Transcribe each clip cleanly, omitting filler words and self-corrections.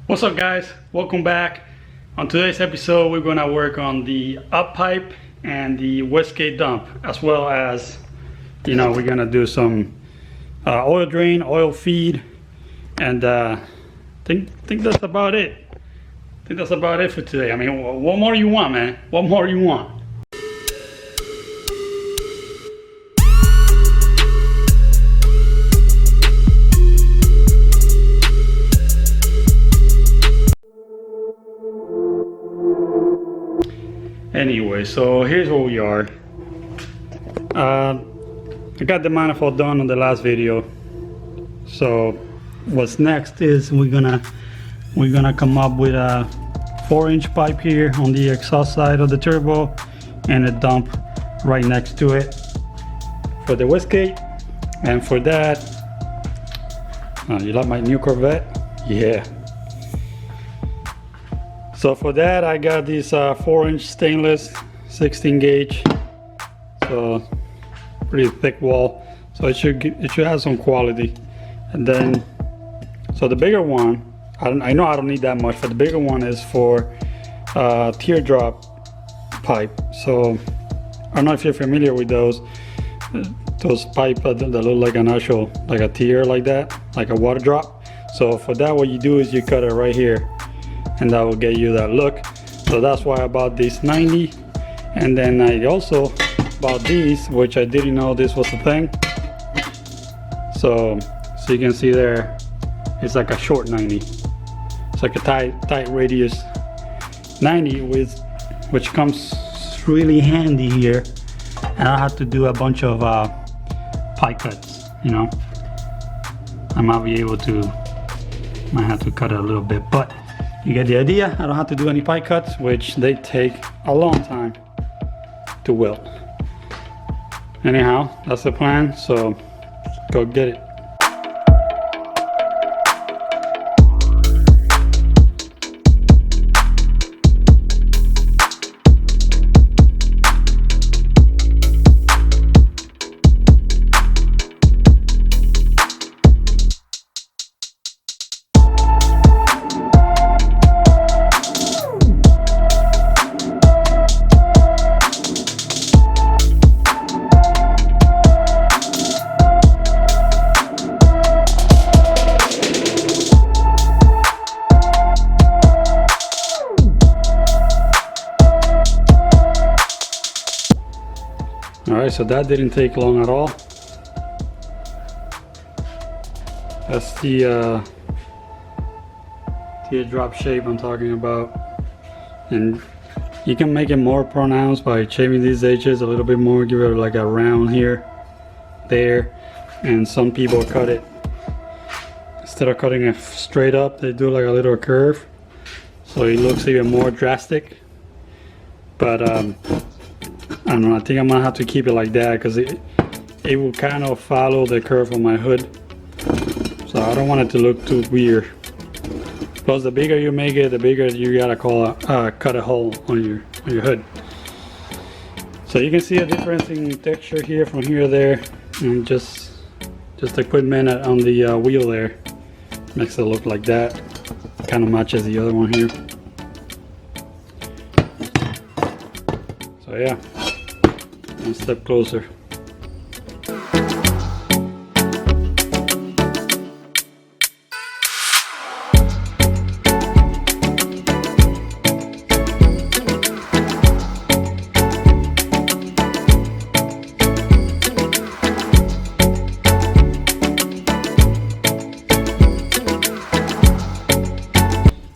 What's up guys, welcome back. On today's episode we're going to work on the up pipe and the Wastegate Dump, as well as we're going to do some oil drain, oil feed, and think that's about it. I think that's about it for today. I mean, what more you want, man? What more you want? Anyway, so here's where we are. I got the manifold done on the last video. So what's next is we're gonna come up with a 4-inch pipe here on the exhaust side of the turbo and a dump right next to it for the wastegate. And for that, you like my new Corvette? Yeah. So for that I got this 4-inch stainless 16 gauge, so pretty thick wall, so it should have some quality. And then so the bigger one, I know I don't need that much, but the bigger one is for teardrop pipe. So I don't know if you're familiar with those pipe that look like an actual, like a tear, like that, like a water drop. So for that, what you do is you cut it right here, and that will get you that look. So that's why I bought this 90. And then I also bought these, which I didn't know this was a thing. So you can see there, it's like a short 90. It's like a tight radius 90, which comes really handy here. And I have to do a bunch of pie cuts, I might have to cut it a little bit, but you get the idea. I don't have to do any pie cuts, which they take a long time to weld. Anyhow, that's the plan, so go get it. Alright, so that didn't take long at all. That's the teardrop shape I'm talking about. And you can make it more pronounced by shaving these edges a little bit more, give it like a round here, there. And some people cut it, instead of cutting it straight up, they do like a little curve, so it looks even more drastic. But I don't know, I think I'm gonna have to keep it like that because it will kind of follow the curve of my hood. So I don't want it to look too weird. Plus, the bigger you make it, the bigger you gotta cut a hole on your hood. So you can see a difference in texture here from here to there, and just the equipment on the wheel there makes it look like that. Kind of matches the other one here. So yeah. One step closer.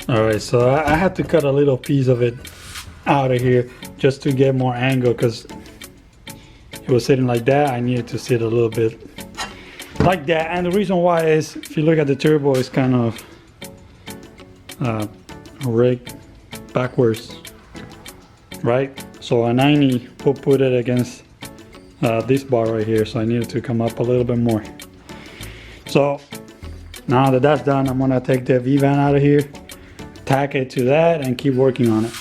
Alright, so I had to cut a little piece of it out of here just to get more angle, because it was sitting like that. I needed to sit a little bit like that, and the reason why is, if you look at the turbo, it's kind of rigged backwards, right? So a 90 will put it against this bar right here, so I needed to come up a little bit more. So now that that's done, I'm gonna take the V-van out of here, tack it to that, and keep working on it.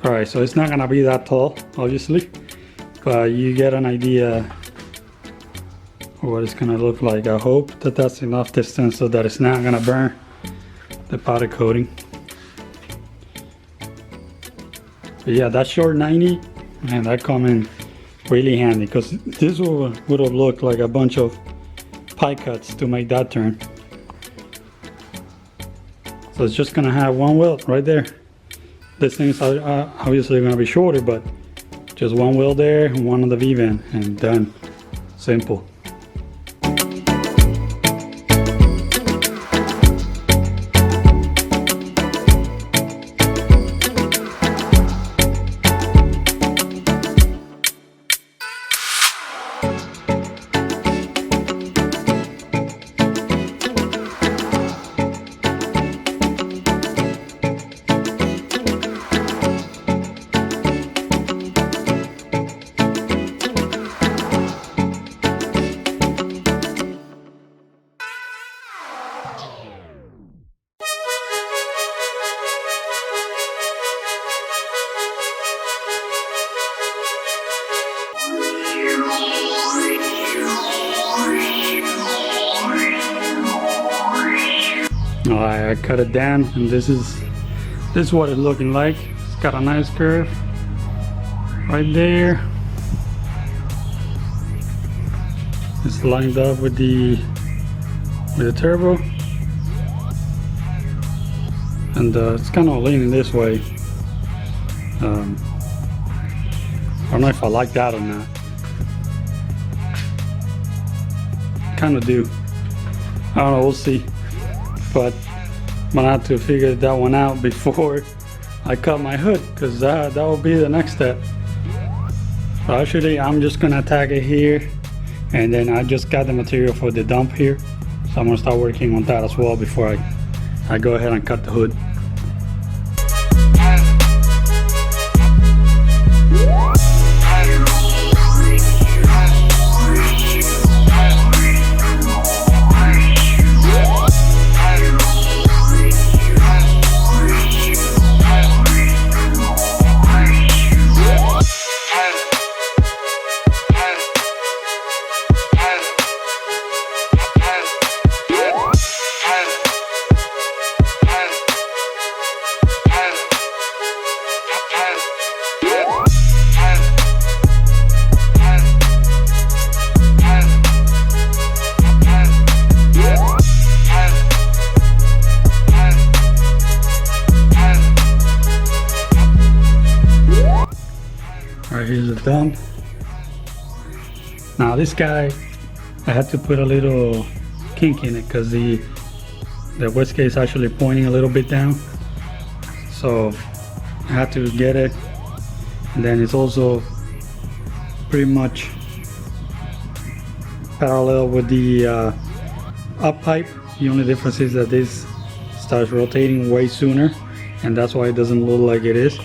Alright, so it's not gonna be that tall, obviously, but you get an idea of what it's gonna look like. I hope that that's enough distance so that it's not gonna burn the powder coating. But yeah, that short 90, man, that come in really handy, because this would have looked like a bunch of pie cuts to make that turn. So it's just gonna have one wheel right there. This thing's obviously gonna be shorter, but just one wheel there and one on the V-van, and done. Simple. Alright, I cut it down, and this is what it's looking like. It's got a nice curve right there. It's lined up with the turbo, and it's kind of leaning this way. I don't know if I like that or not. Kind of do. I don't know, we'll see. But I'm gonna have to figure that one out before I cut my hood, because that will be the next step. So actually, I'm just gonna tag it here, and then I just got the material for the dump here, so I'm gonna start working on that as well before I go ahead and cut the hood. Alright, here's the dump. Now this guy, I had to put a little kink in it because the wastegate is actually pointing a little bit down. So I had to get it, and then it's also pretty much parallel with the up pipe. The only difference is that this starts rotating way sooner, and that's why it doesn't look like it is.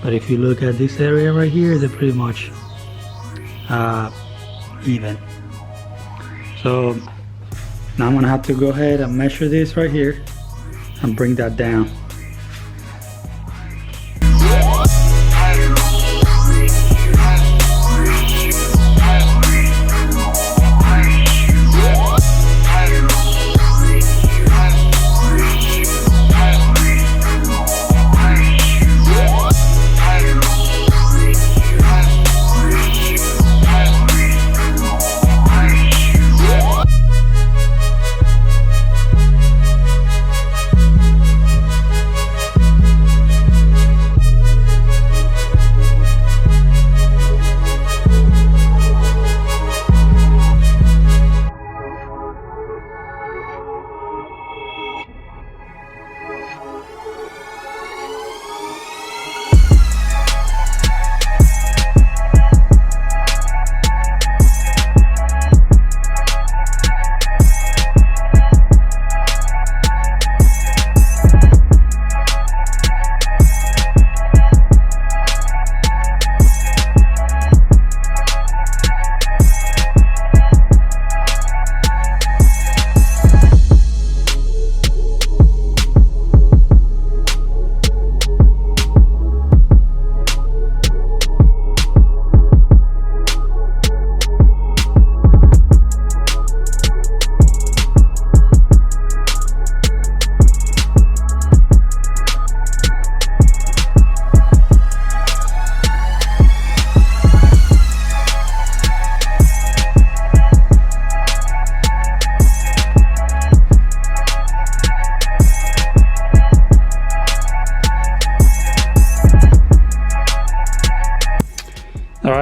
But if you look at this area right here, they're pretty much even. So now I'm gonna have to go ahead and measure this right here and bring that down.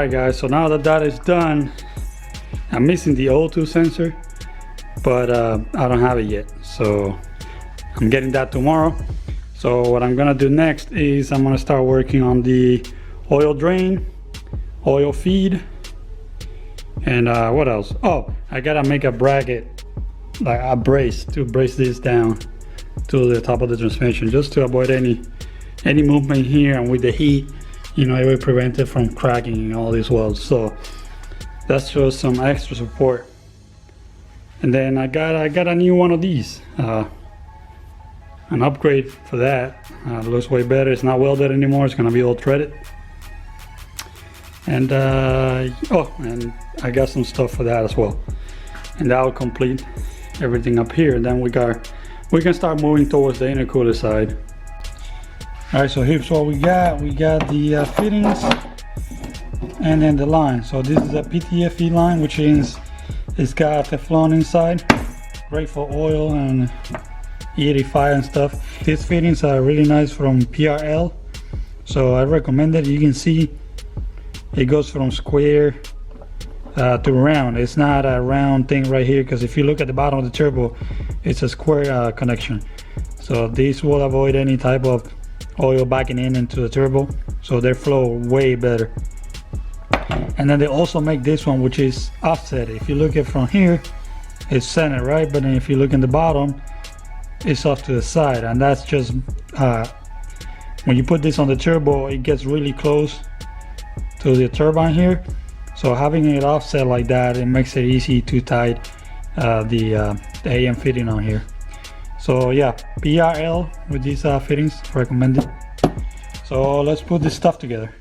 Alright guys, so now that that is done, I'm missing the O2 sensor, but I don't have it yet, so I'm getting that tomorrow. So what I'm gonna do next is I'm gonna start working on the oil drain, oil feed, and what else? Oh, I gotta make a bracket, like a brace, to brace this down to the top of the transmission, just to avoid any movement here, and with the heat, you know, it will prevent it from cracking all these welds. So that's just some extra support. And then I got a new one of these, an upgrade for that. It looks way better. It's not welded anymore, it's gonna be all threaded. And oh, and I got some stuff for that as well, and that will complete everything up here. And then we can start moving towards the intercooler side. All right, so here's what we got the fittings and then the line. So this is a PTFE line, which is it's got Teflon inside, great for oil and E85 and stuff. These fittings are really nice from PRL, so I recommend it. You can see it goes from square to round. It's not a round thing right here, because if you look at the bottom of the turbo, it's a square connection. So this will avoid any type of oil backing into the turbo, so they flow way better. And then they also make this one, which is offset. If you look at from here, it's centered, right? But then if you look in the bottom, it's off to the side, and that's just when you put this on the turbo, it gets really close to the turbine here. So having it offset like that, it makes it easy to tight the AM fitting on here. So yeah, PRL with these fittings, recommended. So let's put this stuff together.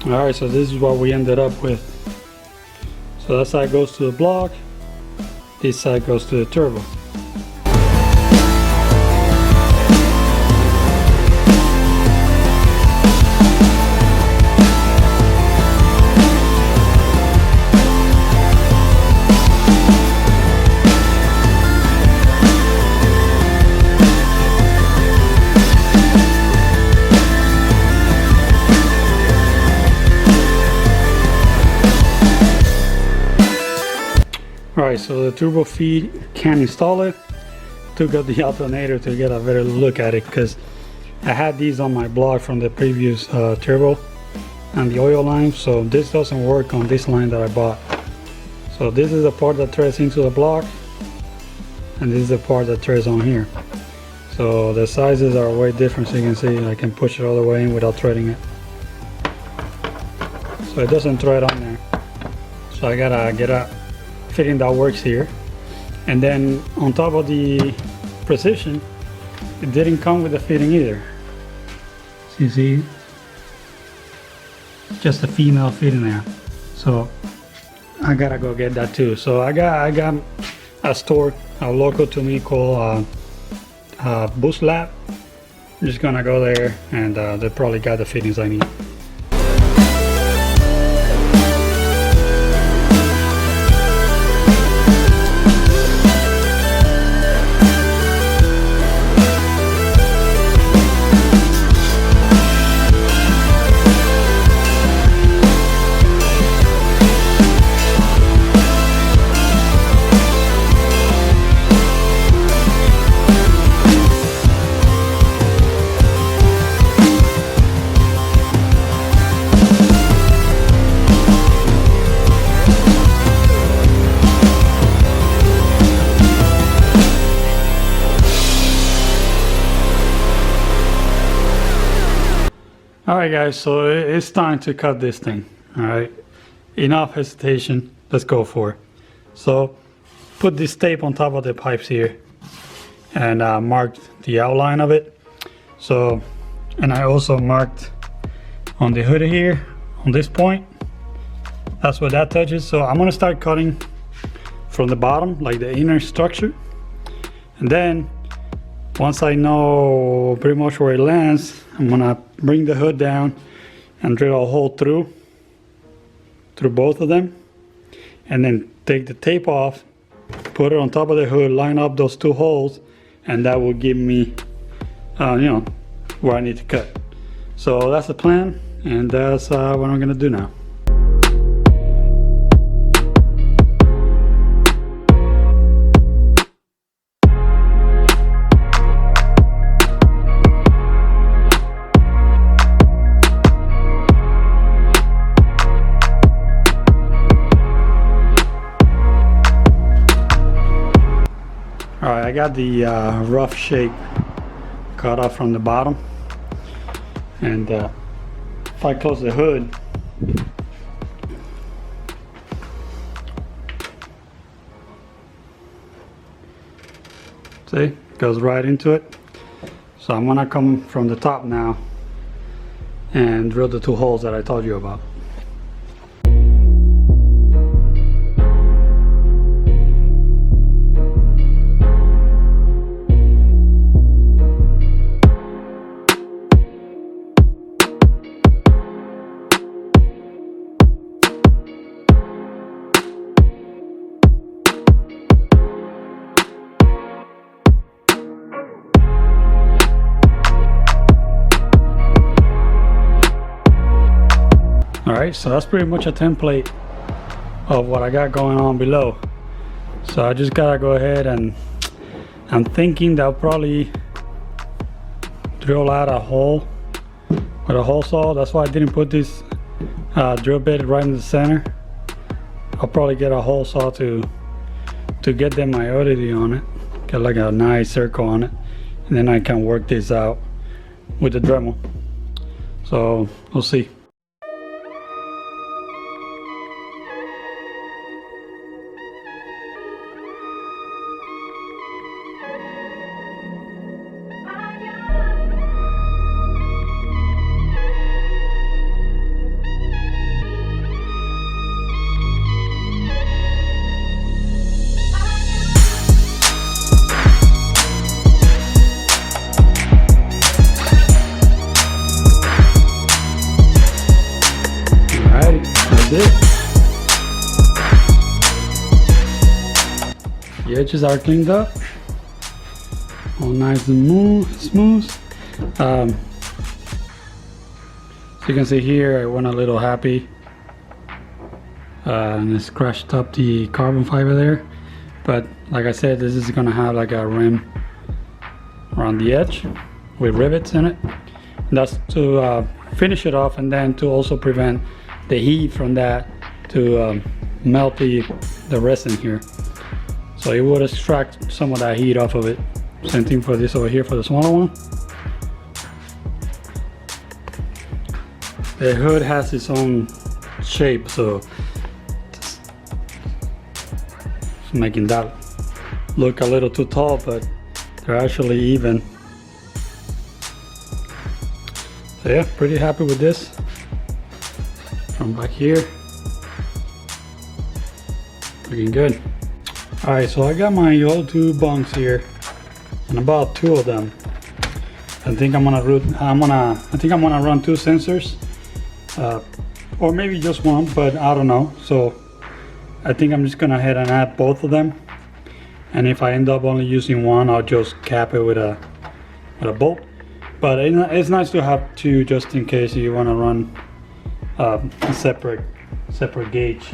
Alright, so this is what we ended up with. So that side goes to the block, this side goes to the turbo. Alright, so the turbo feed can install it. Took out the alternator to get a better look at it, because I had these on my block from the previous turbo and the oil line, so this doesn't work on this line that I bought. So this is the part that threads into the block, and this is the part that threads on here. So the sizes are way different, so you can see I can push it all the way in without threading it. So it doesn't thread on there. So I gotta get a fitting that works here. And then on top of the precision, it didn't come with a fitting either. So you see, just a female fitting there. So I gotta go get that too. So I got a store local to me called Boost Lab. I'm just gonna go there, and they probably got the fittings I need. Alright guys, so it's time to cut this thing. Alright, enough hesitation, let's go for it. So put this tape on top of the pipes here and marked the outline of it. So, and I also marked on the hood here, on this point, that's where that touches. So I'm gonna start cutting from the bottom, like the inner structure, and then once I know pretty much where it lands, I'm gonna bring the hood down and drill a hole through both of them, and then take the tape off, put it on top of the hood, line up those 2 holes, and that will give me you know, where I need to cut. So that's the plan, and that's what I'm gonna do now. Alright, I got the rough shape cut off from the bottom, and if I close the hood, see, goes right into it. So I'm gonna come from the top now and drill the 2 holes that I told you about. Alright, so that's pretty much a template of what I got going on below. So I just gotta go ahead, and I'm thinking that I'll probably drill out a hole with a hole saw. That's why I didn't put this drill bit right in the center. I'll probably get a hole saw to get the majority on it, get like a nice circle on it, and then I can work this out with the Dremel. So we'll see. The edges are cleaned up, all nice and smooth. So you can see here I went a little happy and it scratched up the carbon fiber there, but like I said, this is gonna have like a rim around the edge with rivets in it. And that's to finish it off, and then to also prevent the heat from that to melt the resin here. So it would extract some of that heat off of it. Same thing for this over here for the smaller one. The hood has its own shape, so it's making that look a little too tall, but they're actually even. So yeah, pretty happy with this. From back here, looking good. Alright, so I got my old 2 bunks here, and about 2 of them. I think I'm gonna run 2 sensors, or maybe just 1, but I don't know. So I think I'm just gonna head and add both of them, and if I end up only using 1, I'll just cap it with a bolt. But it's nice to have 2 just in case you want to run a separate gauge.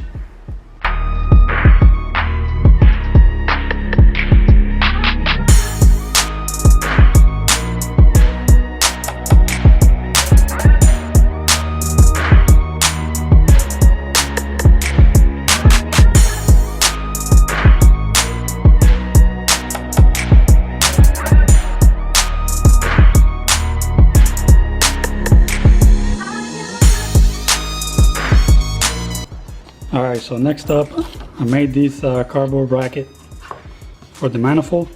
Alright, so next up, I made this cardboard bracket for the manifold.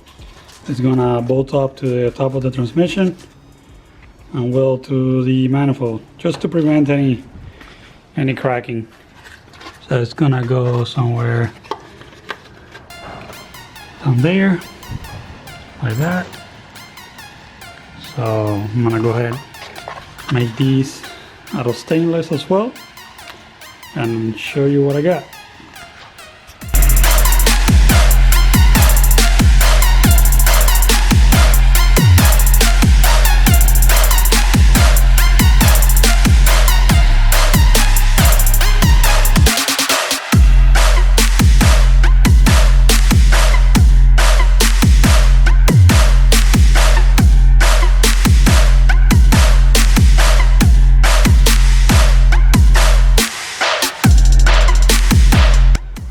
It's gonna bolt up to the top of the transmission and weld to the manifold, just to prevent any cracking. So it's gonna go somewhere down there, like that. So I'm gonna go ahead and make these out of stainless as well and show you what I got.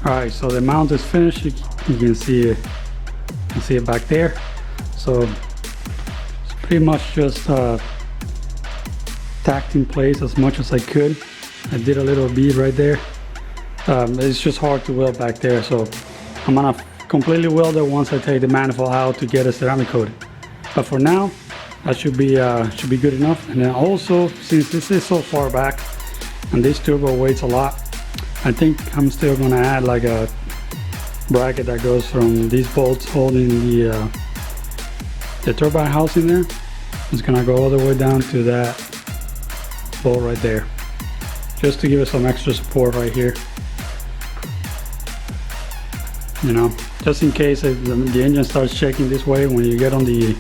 Alright, so the mount is finished. You can see it back there. So it's pretty much just tacked in place as much as I could. I did a little bead right there. It's just hard to weld back there, so I'm gonna completely weld it once I take the manifold out to get a ceramic coating. But for now, that should be good enough. And then also, since this is so far back and this turbo weighs a lot, I think I'm still gonna add like a bracket that goes from these bolts holding the turbine housing there. It's gonna go all the way down to that bolt right there, just to give it some extra support right here. You know, just in case if the engine starts shaking this way when you get on the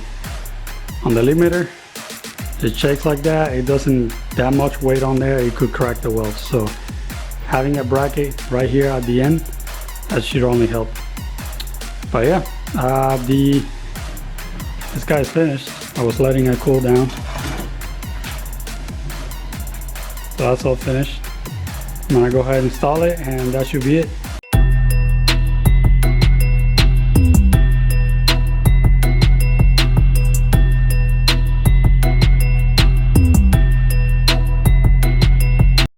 limiter, it shakes like that. It doesn't that much weight on there. It could crack the weld. So having a bracket right here at the end, that should only help. But yeah, this guy's finished. I was letting it cool down. So that's all finished. I'm gonna go ahead and install it, and that should be it.